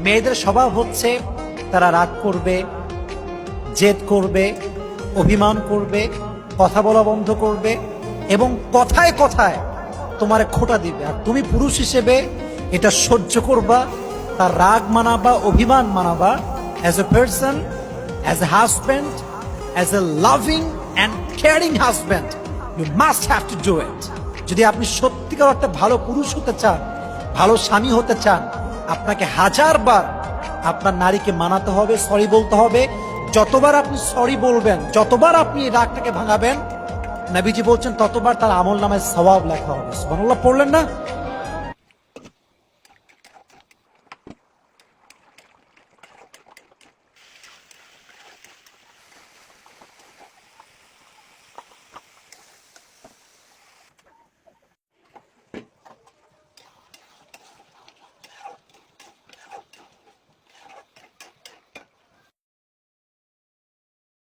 মেয়েদের স্বভাব হচ্ছে তারা রাগ করবে, জেদ করবে, অভিমান করবে, কথা বলা বন্ধ করবে এবং কথায় কথায় তোমারে খোঁটা দিবে। আর তুমি পুরুষ হিসেবে এটা সহ্য করবা, তার রাগ মানাবা, অভিমান মানাবা। As a person, as a husband, as a loving and caring husband, you must have to do it. যদি আপনি সত্যিকার অর্থে ভালো পুরুষ হতে চান, ভালো স্বামী হতে চান, আপনাকে হাজারবার আপনার নারীকে মানাতে হবে, সরি বলতে হবে। যতবার আপনি সরি বলবেন, যতবার আপনি এই রাগটাকে ভাঙাবেন, নবীজি বলছেন ততবার তার আমল নামায় সওয়াব লেখা হবে। সুবহানাল্লাহ পড়লেন না?